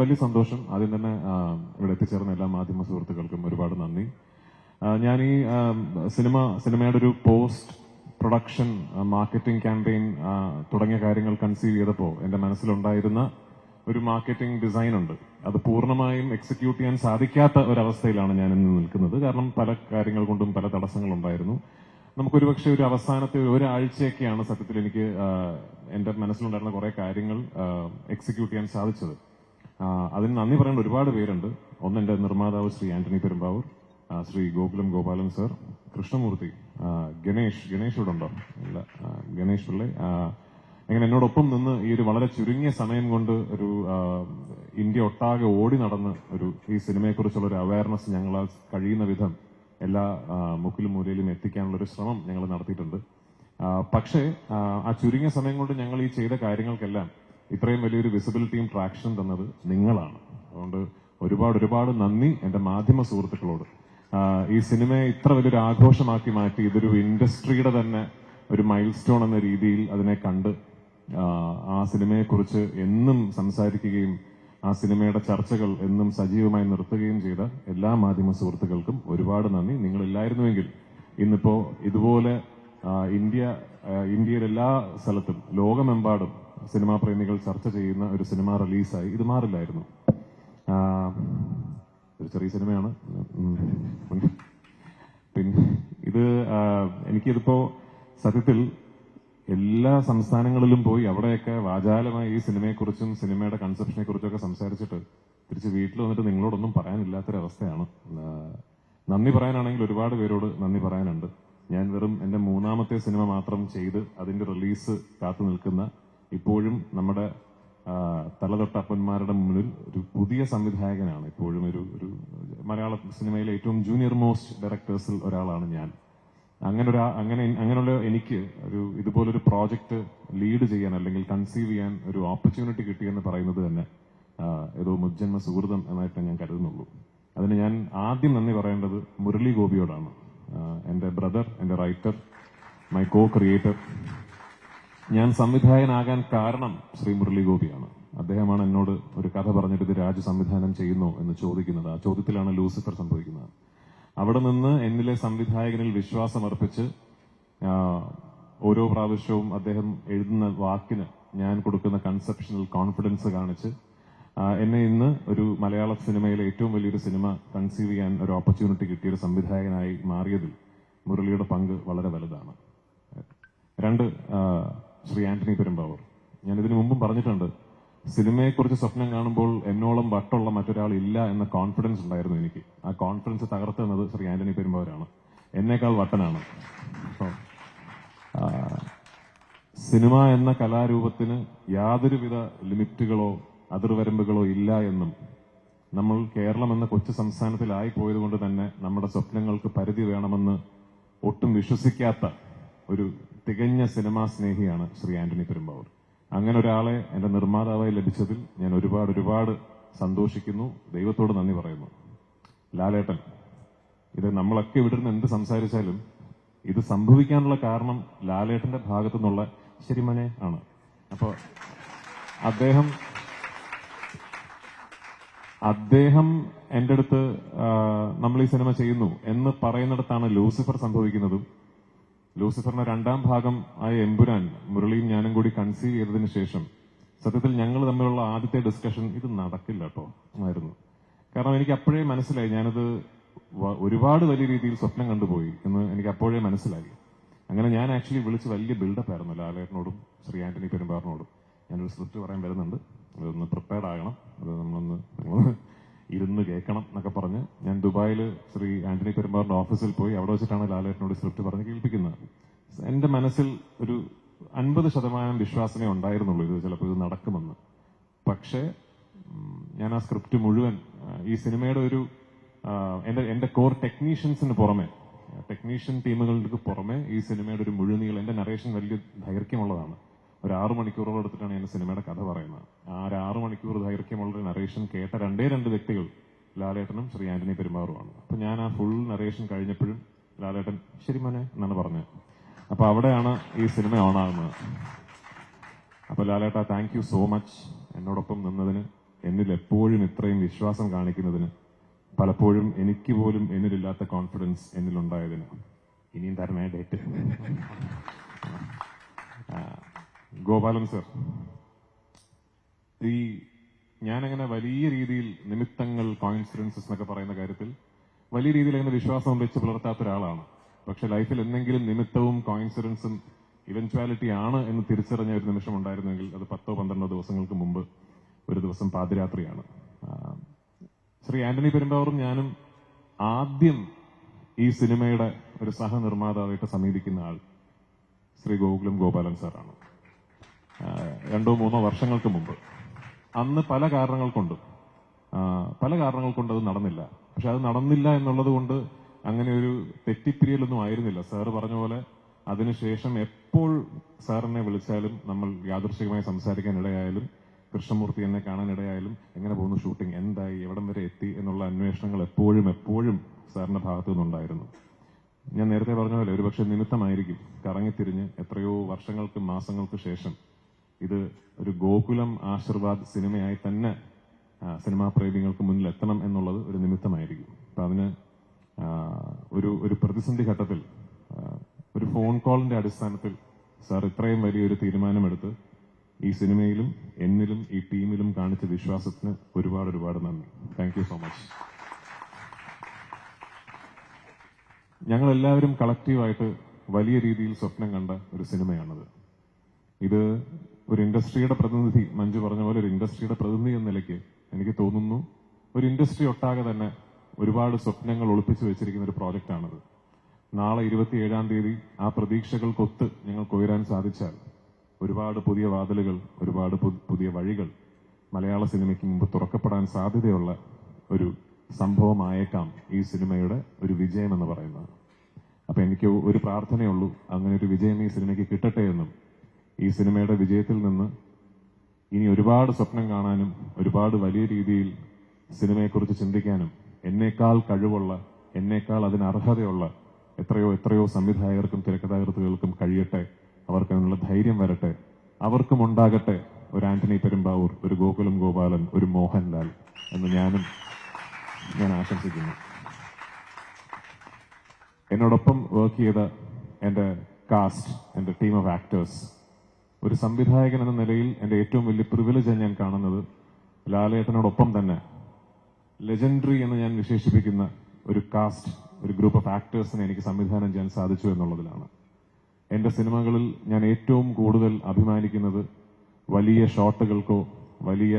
വലിയ സന്തോഷം. ആദ്യം തന്നെ ഇവിടെ എത്തിച്ചേർന്ന എല്ലാ മാധ്യമ സുഹൃത്തുക്കൾക്കും ഒരുപാട് നന്ദി. ഞാൻ ഈ സിനിമയുടെ ഒരു പോസ്റ്റ് പ്രൊഡക്ഷൻ മാർക്കറ്റിംഗ് ക്യാമ്പയിൻ തുടങ്ങിയ കാര്യങ്ങൾ കൺസീവ് ചെയ്തപ്പോൾ എന്റെ മനസ്സിലുണ്ടായിരുന്ന ഒരു മാർക്കറ്റിംഗ് ഡിസൈൻ ഉണ്ട്. അത് പൂർണ്ണമായും എക്സിക്യൂട്ട് ചെയ്യാൻ സാധിക്കാത്ത ഒരവസ്ഥയിലാണ് ഞാൻ ഇന്ന് നിൽക്കുന്നത്. കാരണം പല കാര്യങ്ങൾ കൊണ്ടും പല തടസ്സങ്ങളുണ്ടായിരുന്നു. നമുക്കൊരുപക്ഷെ ഒരു അവസാനത്തെ ഒരാഴ്ചയൊക്കെയാണ് സത്യത്തിൽ എനിക്ക് എന്റെ മനസ്സിലുണ്ടായിരുന്ന കുറെ കാര്യങ്ങൾ എക്സിക്യൂട്ട് ചെയ്യാൻ സാധിച്ചത്. അതിന് നന്ദി പറയേണ്ട ഒരുപാട് പേരുണ്ട്. ഒന്ന് എന്റെ നിർമ്മാതാവ് ശ്രീ ആന്റണി പെരുമ്പാവൂർ, ശ്രീ ഗോകുലം ഗോപാലൻ സർ, കൃഷ്ണമൂർത്തി, ഗണേഷ് ഇവിടെ ഉണ്ടോ? ഇല്ല, ഗണേഷ് പിള്ളെ, അങ്ങനെ എന്നോടൊപ്പം നിന്ന് ഈ ഒരു വളരെ ചുരുങ്ങിയ സമയം കൊണ്ട് ഒരു ഇന്ത്യ ഒട്ടാകെ ഓടി നടന്ന് ഈ സിനിമയെക്കുറിച്ചുള്ള ഒരു അവയർനെസ് ഞങ്ങളാൽ കഴിയുന്ന വിധം എല്ലാ മുക്കിലും മൂലയിലും എത്തിക്കാനുള്ള ഒരു ശ്രമം ഞങ്ങൾ നടത്തിയിട്ടുണ്ട്. പക്ഷേ ആ ചുരുങ്ങിയ സമയം കൊണ്ട് ഞങ്ങൾ ഈ ചെയ്ത കാര്യങ്ങൾക്കെല്ലാം ഇത്രയും വലിയൊരു വിസിബിലിറ്റിയും ട്രാക്ഷനും തന്നത് നിങ്ങളാണ്. അതുകൊണ്ട് ഒരുപാട് നന്ദി എന്റെ മാധ്യമ സുഹൃത്തുക്കളോട്. ഈ സിനിമയെ ഇത്ര വലിയൊരു ആഘോഷമാക്കി മാറ്റി ഇതൊരു ഇൻഡസ്ട്രിയുടെ തന്നെ ഒരു മൈൽ സ്റ്റോൺ എന്ന രീതിയിൽ അതിനെ കണ്ട് ആ സിനിമയെക്കുറിച്ച് എന്നും സംസാരിക്കുകയും ആ സിനിമയുടെ ചർച്ചകൾ എന്നും സജീവമായി നിർത്തുകയും ചെയ്ത എല്ലാ മാധ്യമ സുഹൃത്തുക്കൾക്കും ഒരുപാട് നന്ദി. നിങ്ങളില്ലായിരുന്നുവെങ്കിൽ ഇന്നിപ്പോ ഇതുപോലെ ഇന്ത്യയിലെ എല്ലാ സ്ഥലത്തും ലോകമെമ്പാടും സിനിമാ പ്രേമികൾ ചർച്ച ചെയ്യുന്ന ഒരു സിനിമ റിലീസായി ഇത് മാറില്ലായിരുന്നു. ഒരു ചെറിയ സിനിമയാണ്. പിന്നെ എനിക്കിതിപ്പോ സത്യത്തിൽ എല്ലാ സംസ്ഥാനങ്ങളിലും പോയി അവിടെയൊക്കെ വാചാലമായി ഈ സിനിമയെക്കുറിച്ചും സിനിമയുടെ കൺസെപ്ഷനെ കുറിച്ചൊക്കെ സംസാരിച്ചിട്ട് തിരിച്ച് വീട്ടിൽ വന്നിട്ട് നിങ്ങളോടൊന്നും പറയാനില്ലാത്തൊരവസ്ഥയാണ്. നന്ദി പറയാനാണെങ്കിൽ ഒരുപാട് പേരോട് നന്ദി പറയാനുണ്ട്. ഞാൻ വെറും എന്റെ 3ാമത്തെ സിനിമ മാത്രം ചെയ്ത് അതിന്റെ റിലീസ് കാത്തു നിൽക്കുന്ന, ഇപ്പോഴും നമ്മുടെ തലതൊട്ടപ്പന്മാരുടെ മുന്നിൽ ഒരു പുതിയ സംവിധായകനാണ്. ഇപ്പോഴും ഒരു മലയാള സിനിമയിലെ ഏറ്റവും ജൂനിയർ മോസ്റ്റ് ഡയറക്ടേഴ്സിൽ ഒരാളാണ് ഞാൻ. അങ്ങനെയുള്ള എനിക്ക് ഇതുപോലൊരു പ്രോജക്റ്റ് ലീഡ് ചെയ്യാൻ അല്ലെങ്കിൽ കൺസീവ് ചെയ്യാൻ ഒരു ഓപ്പർച്യൂണിറ്റി കിട്ടിയെന്ന് പറയുന്നത് തന്നെ ഏതോ മുജ്ജന്മ സുഹൃതം എന്നായിട്ട് ഞാൻ കരുതുന്നുള്ളൂ. അതിന് ഞാൻ ആദ്യം നന്ദി പറയേണ്ടത് മുരളി ഗോപിയോടാണ്. എന്റെ ബ്രദർ, എന്റെ റൈറ്റർ, മൈ കോ ക്രിയേറ്റർ. ഞാൻ സംവിധായകനാകാൻ കാരണം ശ്രീ മുരളി ഗോപിയാണ്. അദ്ദേഹമാണ് എന്നോട് ഒരു കഥ പറഞ്ഞിട്ട് ഇത് രാജു സംവിധാനം ചെയ്യുന്നോ എന്ന് ചോദിക്കുന്നത്. ആ ചോദ്യത്തിലാണ് ലൂസിഫർ സംഭവിക്കുന്നത്. അവിടെ നിന്ന് എന്നിലെ സംവിധായകനിൽ വിശ്വാസമർപ്പിച്ച് ഓരോ പ്രാവശ്യവും അദ്ദേഹം എഴുതുന്ന വാക്കിന് ഞാൻ കൊടുക്കുന്ന കൺസെപ്ഷണൽ കോൺഫിഡൻസ് കാണിച്ച് എന്നെ ഇന്ന് ഒരു മലയാള സിനിമയിലെ ഏറ്റവും വലിയൊരു സിനിമ കൺസീവ് ചെയ്യാൻ ഒരു ഓപ്പർച്യൂണിറ്റി കിട്ടിയ ഒരു സംവിധായകനായി മാറിയതിൽ മുരളിയുടെ പങ്ക് വളരെ വലുതാണ്. 2, ശ്രീ ആന്റണി പെരുമ്പാവൂർ. ഞാൻ ഇതിനു മുമ്പും പറഞ്ഞിട്ടുണ്ട്, സിനിമയെക്കുറിച്ച് സ്വപ്നം കാണുമ്പോൾ എന്നോളം വട്ടുള്ള മറ്റൊരാൾ ഇല്ല എന്ന കോൺഫിഡൻസ് ഉണ്ടായിരുന്നു എനിക്ക്. ആ കോൺഫിഡൻസ് തകർത്തുന്നത് ശ്രീ ആന്റണി പെരുമ്പാവൂരാണ്. എന്നേക്കാൾ വട്ടനാണ്. സിനിമ എന്ന കലാരൂപത്തിന് യാതൊരുവിധ ലിമിറ്റുകളോ അതിർവരമ്പുകളോ ഇല്ല എന്നും നമ്മൾ കേരളം എന്ന കൊച്ചു സംസ്ഥാനത്തിലായി പോയതുകൊണ്ട് തന്നെ നമ്മുടെ സ്വപ്നങ്ങൾക്ക് പരിധി വേണമെന്ന് ഒട്ടും വിശ്വസിക്കാത്ത ഒരു തികഞ്ഞ സിനിമാ സ്നേഹിയാണ് ശ്രീ ആന്റണി പെരുമ്പാവൂർ. അങ്ങനെ ഒരാളെ എന്റെ നിർമ്മാതാവായി ലഭിച്ചതിൽ ഞാൻ ഒരുപാട് സന്തോഷിക്കുന്നു. ദൈവത്തോട് നന്ദി പറയുന്നു. ലാലേട്ടൻ, ഇത് നമ്മളൊക്കെ ഇവിടെ നിന്ന് എന്ത് സംസാരിച്ചാലും ഇത് സംഭവിക്കാനുള്ള കാരണം ലാലേട്ടന്റെ ഭാഗത്തു നിന്നുള്ള ശരിമനെ ആണ്. അപ്പോ അദ്ദേഹം എന്റെ അടുത്ത് നമ്മൾ ഈ സിനിമ ചെയ്യുന്നു എന്ന് പറയുന്നിടത്താണ് ലൂസിഫർ സംഭവിക്കുന്നതും. ലൂസിഫറിന്റെ 2ാം ഭാഗം ആയ എമ്പുരാൻ മുരളിയും ഞാനും കൂടി കൺസീവ് ചെയ്തതിനു ശേഷം സത്യത്തിൽ ഞങ്ങൾ തമ്മിലുള്ള ആദ്യത്തെ ഡിസ്കഷൻ ഇത് നടക്കില്ല കേട്ടോ ആയിരുന്നു. കാരണം എനിക്ക് അപ്പോഴേ മനസ്സിലായി ഞാനത് ഒരുപാട് വലിയ രീതിയിൽ സ്വപ്നം കണ്ടുപോയി എന്ന് എനിക്ക് അപ്പോഴേ മനസ്സിലായി. അങ്ങനെ ഞാൻ ആക്ച്വലി വിളിച്ച് വലിയ ബിൽഡപ്പ് ആയിരുന്നു ലാലേട്ടനോടും ശ്രീ ആന്റണി പെരുമ്പാവൂരിനോടും. ഞാനൊരു സ്ക്രിപ്റ്റ് പറയാൻ വരുന്നുണ്ട്, അതൊന്ന് പ്രിപ്പയർഡ് ആകണം, അത് നമ്മളൊന്ന് ഇരുന്ന് കേൾക്കണം എന്നൊക്കെ പറഞ്ഞ് ഞാൻ ദുബായിൽ ശ്രീ ആന്റണി പെരുമ്പാവൂരിന്റെ ഓഫീസിൽ പോയി അവിടെ വെച്ചിട്ടാണ് ലാലേട്ടനോട് സ്ക്രിപ്റ്റ് പറഞ്ഞ് കേൾപ്പിക്കുന്നത്. എന്റെ മനസ്സിൽ ഒരു 50% വിശ്വാസമേ ഉണ്ടായിരുന്നുള്ളൂ ഇത് ചിലപ്പോൾ ഇത് നടക്കുമെന്ന്. പക്ഷേ ഞാൻ ആ സ്ക്രിപ്റ്റ് മുഴുവൻ ഈ സിനിമയുടെ എന്റെ കോർ ടെക്നീഷ്യൻസിന് പുറമെ, ടെക്നീഷ്യൻ ടീമുകൾക്ക് പുറമെ ഈ സിനിമയുടെ ഒരു മുഴുനീളം, എന്റെ നറേഷൻ വലിയ ദൈർഘ്യമുള്ളതാണ്. ഒരു 6 മണിക്കൂറോളം എടുത്തിട്ടാണ് ഞാൻ സിനിമയുടെ കഥ പറയുന്നത്. ആ ഒരു 6 മണിക്കൂർ ദൈർഘ്യമുള്ള നറേഷൻ കേട്ട 2 വ്യക്തികൾ ലാലേട്ടനും ശ്രീ ആന്റണി പെരുമ്പാവൂരുമാണ്. അപ്പൊ ഞാൻ ആ ഫുൾ നറേഷൻ കഴിഞ്ഞപ്പോഴും ലാലേട്ടൻ ശരി മോനെ എന്നാണ് പറഞ്ഞത്. അപ്പൊ അവിടെയാണ് ഈ സിനിമ ഓണാകുന്നത്. അപ്പൊ ലാലേട്ട, താങ്ക് യു സോ മച്ച് എന്നോടൊപ്പം നിന്നതിന്. എന്നിൽ എപ്പോഴും ഇത്രയും വിശ്വാസം കാണിക്കുന്നതിന്, പലപ്പോഴും എനിക്ക് പോലും എന്നിലില്ലാത്ത കോൺഫിഡൻസ് എന്നിലുണ്ടായതിന്, ഇനിയും തരണേ ഡേറ്റ്. ഗോപാലൻ സർ, ഞാനങ്ങനെ വലിയ രീതിയിൽ നിമിത്തങ്ങൾ, കോയിൻസിഡൻസസ് എന്നൊക്കെ പറയുന്ന കാര്യത്തിൽ വലിയ രീതിയിൽ അങ്ങനെ വിശ്വാസം വെച്ച് പുലർത്താത്ത ഒരാളാണ്. പക്ഷെ ലൈഫിൽ എന്തെങ്കിലും നിമിത്തവും കോയിൻസിഡൻസും ഇവൻച്വാലിറ്റി ആണ് എന്ന് തിരിച്ചറിഞ്ഞ ഒരു നിമിഷം ഉണ്ടായിരുന്നെങ്കിൽ അത് 10-12 ദിവസങ്ങൾക്ക് മുമ്പ് ഒരു ദിവസം പാതിരാത്രിയാണ്. ശ്രീ ആന്റണി പെരുമ്പാവൂറും ഞാനും ആദ്യം ഈ സിനിമയുടെ ഒരു സഹനിർമ്മാതാവായിട്ട് സമീപിക്കുന്ന ആൾ ശ്രീ ഗോപാലൻ സാറാണ്. 2-3 വർഷങ്ങൾക്ക് മുമ്പ്. അന്ന് പല കാരണങ്ങൾ കൊണ്ട് അത് നടന്നില്ല. പക്ഷെ അത് നടന്നില്ല എന്നുള്ളത് കൊണ്ട് അങ്ങനെ ഒരു തെറ്റിപ്പിരിയലൊന്നും ആയിരുന്നില്ല. സാറ് പറഞ്ഞ പോലെ അതിനുശേഷം എപ്പോൾ സാറിനെ വിളിച്ചാലും, നമ്മൾ യാദൃശ്ചികമായി സംസാരിക്കാൻ ഇടയായാലും, കൃഷ്ണമൂർത്തി എന്നെ കാണാനിടയായാലും, എങ്ങനെ പോകുന്നു ഷൂട്ടിംഗ്, എന്തായി, എവിടം വരെ എത്തി എന്നുള്ള അന്വേഷണങ്ങൾ എപ്പോഴും സാറിന്റെ ഭാഗത്തു നിന്നുണ്ടായിരുന്നു. ഞാൻ നേരത്തെ പറഞ്ഞ പോലെ ഒരുപക്ഷെ നിമിത്തമായിരിക്കും കറങ്ങിത്തിരിഞ്ഞ് എത്രയോ വർഷങ്ങൾക്ക്, മാസങ്ങൾക്ക് ശേഷം ഇത് ഒരു ഗോകുലം ആശീർവാദ് സിനിമയായി തന്നെ സിനിമാ പ്രേമികൾക്ക് മുന്നിൽ എത്തണം എന്നുള്ളത് ഒരു നിമിത്തമായിരിക്കും. അപ്പൊ അതിന് ഒരു പ്രതിസന്ധി ഘട്ടത്തിൽ ഒരു ഫോൺ കോളിന്റെ അടിസ്ഥാനത്തിൽ സാർ ഇത്രയും വലിയൊരു തീരുമാനമെടുത്ത് ഈ സിനിമയിലും എന്നിലും ഈ ടീമിലും കാണിച്ച വിശ്വാസത്തിന് ഒരുപാട് നന്ദി. Thank you so much. ഞങ്ങൾ എല്ലാവരും കളക്റ്റീവായിട്ട് വലിയ രീതിയിൽ സ്വപ്നം കണ്ട ഒരു സിനിമയാണത്. ഇത് ഒരു ഇൻഡസ്ട്രിയുടെ പ്രതിനിധി, മഞ്ജു പറഞ്ഞ പോലെ ഒരു ഇൻഡസ്ട്രിയുടെ പ്രതിനിധി എന്ന നിലയ്ക്ക് എനിക്ക് തോന്നുന്നു ഒരു ഇൻഡസ്ട്രി ഒട്ടാകെ തന്നെ ഒരുപാട് സ്വപ്നങ്ങൾ ഒളിപ്പിച്ചു വെച്ചിരിക്കുന്ന ഒരു പ്രോജക്റ്റാണത്. നാളെ 27-ാം തീയതി ആ പ്രതീക്ഷകൾക്കൊത്ത് ഞങ്ങൾക്ക് ഉയരാൻ സാധിച്ചാൽ ഒരുപാട് പുതിയ വാതിലുകൾ, ഒരുപാട് പുതിയ വഴികൾ മലയാള സിനിമയ്ക്ക് മുമ്പ് തുറക്കപ്പെടാൻ സാധ്യതയുള്ള ഒരു സംഭവമായേക്കാം ഈ സിനിമയുടെ ഒരു വിജയം എന്ന് പറയുന്നത്. അപ്പൊ എനിക്ക് ഒരു പ്രാർത്ഥനയുള്ളൂ, അങ്ങനെ ഒരു വിജയം ഈ സിനിമയ്ക്ക് കിട്ടട്ടെ എന്നും, ഈ സിനിമയുടെ വിജയത്തിൽ നിന്ന് ഇനി ഒരുപാട് സ്വപ്നം കാണാനും ഒരുപാട് വലിയ രീതിയിൽ സിനിമയെക്കുറിച്ച് ചിന്തിക്കാനും എന്നേക്കാൾ കഴിവുള്ള, എന്നേക്കാൾ അതിന് അർഹതയുള്ള എത്രയോ സംവിധായകർക്കും തിരക്കഥാകൃത്തുകൾക്കും കഴിയട്ടെ. അവർക്ക് അതിനുള്ള ധൈര്യം വരട്ടെ. അവർക്കും ഉണ്ടാകട്ടെ ഒരു ആന്റണി പെരുമ്പാവൂർ, ഒരു ഗോകുലം ഗോപാലൻ, ഒരു മോഹൻലാൽ എന്ന് ഞാൻ ആശംസിക്കുന്നു. എന്നോടൊപ്പം വർക്ക് ചെയ്ത എന്റെ കാസ്റ്റ്, എന്റെ ടീം ഓഫ് ആക്ടേഴ്സ്, ഒരു സംവിധായകൻ എന്ന നിലയിൽ എന്റെ ഏറ്റവും വലിയ പ്രിവിലേജ് ഞാൻ കാണുന്നത് ലാലേട്ടനോടൊപ്പം തന്നെ ലെജൻഡറി എന്ന് ഞാൻ വിശേഷിപ്പിക്കുന്ന ഒരു കാസ്റ്റ്, ഒരു ഗ്രൂപ്പ് ഓഫ് ആക്ടേഴ്സിനെ എനിക്ക് സംവിധാനം ചെയ്യാൻ സാധിച്ചു എന്നുള്ളതിലാണ്. എന്റെ സിനിമകളിൽ ഞാൻ ഏറ്റവും കൂടുതൽ അഭിമാനിക്കുന്നത് വലിയ ഷോട്ടുകൾക്കോ വലിയ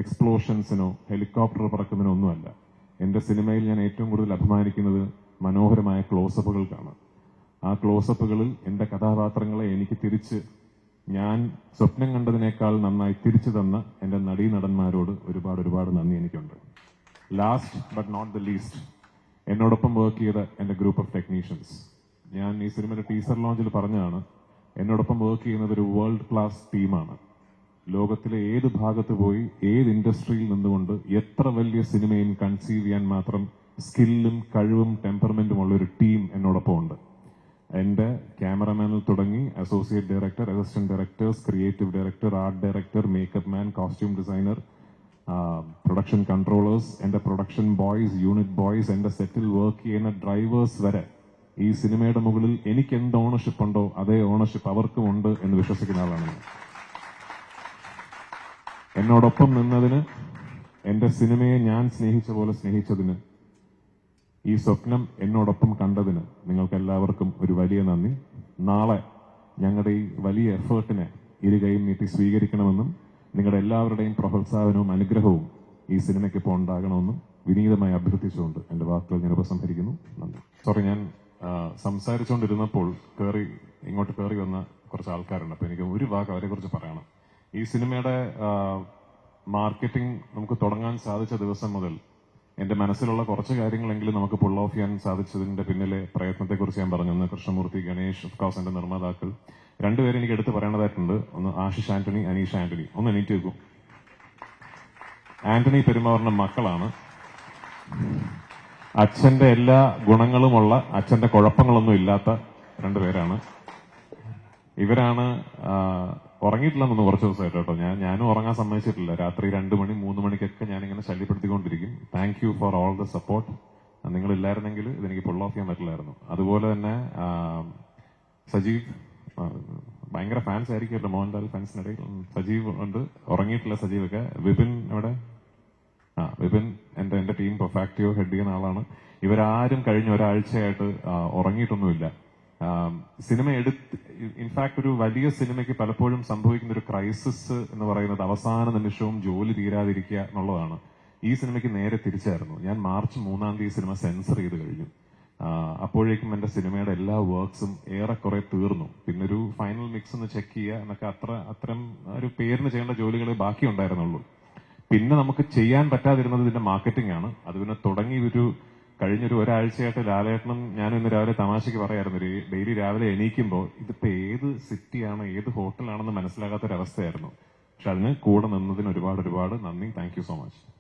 എക്സ്പ്ലോഷൻസിനോ ഹെലികോപ്റ്റർ പറക്കുന്നതിനോ ഒന്നുമല്ല. എന്റെ സിനിമയിൽ ഞാൻ ഏറ്റവും കൂടുതൽ അഭിമാനിക്കുന്നത് മനോഹരമായ ക്ലോസപ്പുകൾക്കാണ്. ആ ക്ലോസപ്പുകളിൽ എന്റെ കഥാപാത്രങ്ങളെ എനിക്ക് തിരിച്ച്, ഞാൻ സ്വപ്നം കണ്ടതിനേക്കാൾ നന്നായി തിരിച്ചു തന്ന എന്റെ നടീനടന്മാരോട് ഒരുപാട് നന്ദി എനിക്കുണ്ട്. Last but not the least, എന്നോടൊപ്പം വർക്ക് ചെയ്ത എന്റെ ഗ്രൂപ്പ് ഓഫ് ടെക്നീഷ്യൻസ്. ഞാൻ ഈ സിനിമയുടെ ടീസർ ലോഞ്ചിൽ പറഞ്ഞതാണ്, എന്നോടൊപ്പം വർക്ക് ചെയ്യുന്നത് ഒരു വേൾഡ് ക്ലാസ് ടീമാണ്. ലോകത്തിലെ ഏത് ഭാഗത്ത് പോയി ഏത് ഇൻഡസ്ട്രിയിൽ നിന്നുകൊണ്ട് എത്ര വലിയ സിനിമയും കൺസീവ് ചെയ്യാൻ മാത്രം സ്കില്ലും കഴിവും ടെമ്പർമെന്റും ഉള്ള ഒരു ടീം എന്നോടൊപ്പം ഉണ്ട്. എന്റെ ക്യാമറമാനിൽ തുടങ്ങി associate director, assistant directors, creative director, art director, makeup man, costume designer, production controllers, എന്റെ പ്രൊഡക്ഷൻ ബോയ്സ്, യൂണിറ്റ് ബോയ്സ്, എന്റെ സെറ്റിൽ വർക്ക് ചെയ്യുന്ന ഡ്രൈവേഴ്സ് വരെ ഈ സിനിമയുടെ മുകളിൽ എനിക്ക് എന്ത് ഓണർഷിപ്പ് ഉണ്ടോ അതേ ഓണർഷിപ്പ് അവർക്കും ഉണ്ട് എന്ന് വിശ്വസിക്കുന്ന ആളാണ് ഞാൻ. എന്നോടൊപ്പം നിന്നതിന്, എന്റെ സിനിമയെ ഞാൻ സ്നേഹിച്ച പോലെ സ്നേഹിച്ചതിന്, ഈ സ്വപ്നം എന്നോടൊപ്പം കണ്ടതിന് നിങ്ങൾക്ക് എല്ലാവർക്കും ഒരു വലിയ നന്ദി. നാളെ ഞങ്ങളുടെ ഈ വലിയ എഫേർട്ടിനെ ഇരുകൈയും നീട്ടി സ്വീകരിക്കണമെന്നും നിങ്ങളുടെ എല്ലാവരുടെയും പ്രോത്സാഹനവും അനുഗ്രഹവും ഈ സിനിമയ്ക്ക് ഇപ്പോൾ ഉണ്ടാകണമെന്നും വിനീതമായി അഭ്യർത്ഥിച്ചുകൊണ്ട് എന്റെ വാക്കുകൾ ഞാൻ ഉപസംഹരിക്കുന്നു. നന്ദി. സോറി, ഞാൻ സംസാരിച്ചുകൊണ്ടിരുന്നപ്പോൾ ഇങ്ങോട്ട് കയറി വന്ന കുറച്ച് ആൾക്കാരുണ്ട്. അപ്പൊ എനിക്ക് ഒരു വാക്ക് അവരെ കുറിച്ച് പറയണം. ഈ സിനിമയുടെ മാർക്കറ്റിംഗ് നമുക്ക് തുടങ്ങാൻ സാധിച്ച ദിവസം മുതൽ എന്റെ മനസ്സിലുള്ള കുറച്ച് കാര്യങ്ങളെങ്കിലും നമുക്ക് പുൾ ഓഫ് ചെയ്യാൻ സാധിച്ചതിന്റെ പിന്നിലെ പ്രയത്നത്തെക്കുറിച്ച് ഞാൻ പറഞ്ഞു. ഒന്ന് കൃഷ്ണമൂർത്തി, ഗണേഷ്, ഓഫ് കോഴ്സ് എന്റെ നിർമ്മാതാക്കൾ. രണ്ടുപേരും എനിക്ക് എടുത്ത് പറയേണ്ടതായിട്ടുണ്ട്. ഒന്ന് ആശിഷ് ആന്റണി, അനീഷ ആന്റണി. ഒന്ന് എണീറ്റ് വെക്കും. ആന്റണി പെരുമാറിന്റെ മക്കളാണ്. അച്ഛന്റെ എല്ലാ ഗുണങ്ങളുമുള്ള, അച്ഛന്റെ കുഴപ്പങ്ങളൊന്നും ഇല്ലാത്ത രണ്ടുപേരാണ്. ഇവരാണ് ഉറങ്ങിയിട്ടില്ലെന്ന് കുറച്ച് ദിവസമായിട്ട് കേട്ടോ. ഞാനും ഉറങ്ങാൻ സമ്മതിച്ചിട്ടില്ല. രാത്രി 2 മണി 3 മണിക്കൊക്കെ ഞാനിങ്ങനെ ശല്യപ്പെടുത്തിക്കൊണ്ടിരിക്കും. Thank you for all the support. നിങ്ങളില്ലായിരുന്നെങ്കിൽ ഇതെനിക്ക് പുൾ ഓഫ് ചെയ്യാൻ പറ്റില്ലായിരുന്നു. അതുപോലെ തന്നെ സജീവ്, ഭയങ്കര ഫാൻസ് ആയിരിക്കുമല്ലോ മോഹൻലാൽ ഫാൻസിനിടയിൽ. സജീവ് ഉണ്ട്, ഉറങ്ങിയിട്ടില്ല സജീവൊക്കെ. വിപിൻ ഇവിടെ, വിപിൻ എന്റെ ടീം പെർഫാക്റ്റീവ് ഹെഡ് ചെയ്യുന്ന ആളാണ്. ഇവരാരും കഴിഞ്ഞ ഒരാഴ്ചയായിട്ട് ഉറങ്ങിയിട്ടൊന്നുമില്ല. സിനിമ ഇൻഫാക്ട് ഒരു വലിയ സിനിമയ്ക്ക് പലപ്പോഴും സംഭവിക്കുന്ന ഒരു ക്രൈസിസ് എന്ന് പറയുന്നത് അവസാന നിമിഷവും ജോലി തീരാതിരിക്കുക എന്നുള്ളതാണ്. ഈ സിനിമയ്ക്ക് നേരെ തിരിച്ചായിരുന്നു. ഞാൻ മാർച്ച് 3 സിനിമ സെൻസർ ചെയ്ത് കഴിഞ്ഞു. അപ്പോഴേക്കും എന്റെ സിനിമയുടെ എല്ലാ വർക്ക്സും ഏറെക്കുറെ തീർന്നു. പിന്നെ ഒരു ഫൈനൽ മിക്സ് ഒന്ന് ചെക്ക് ചെയ്യുക എന്നൊക്കെ അത്തരം ഒരു പേരിന് ചെയ്യേണ്ട ജോലികളെ ബാക്കി ഉണ്ടായിരുന്നുള്ളൂ. പിന്നെ നമുക്ക് ചെയ്യാൻ പറ്റാതിരുന്നത് ഇതിന്റെ മാർക്കറ്റിംഗ് ആണ്. അത് പിന്നെ തുടങ്ങി കഴിഞ്ഞൊരു ഒരാഴ്ചയായിട്ട് ലാലേട്ടനും ഞാനും ഇന്ന് രാവിലെ തമാശയ്ക്ക് പറയായിരുന്നു, ഡെയിലി രാവിലെ എണീക്കുമ്പോൾ ഇതിപ്പോ ഏത് സിറ്റിയാണ് ഏത് ഹോട്ടലാണെന്ന് മനസ്സിലാകാത്തൊരവസ്ഥയായിരുന്നു. പക്ഷെ അതിന് കൂടെ നിന്നതിന് ഒരുപാട് നന്ദി. Thank you so much.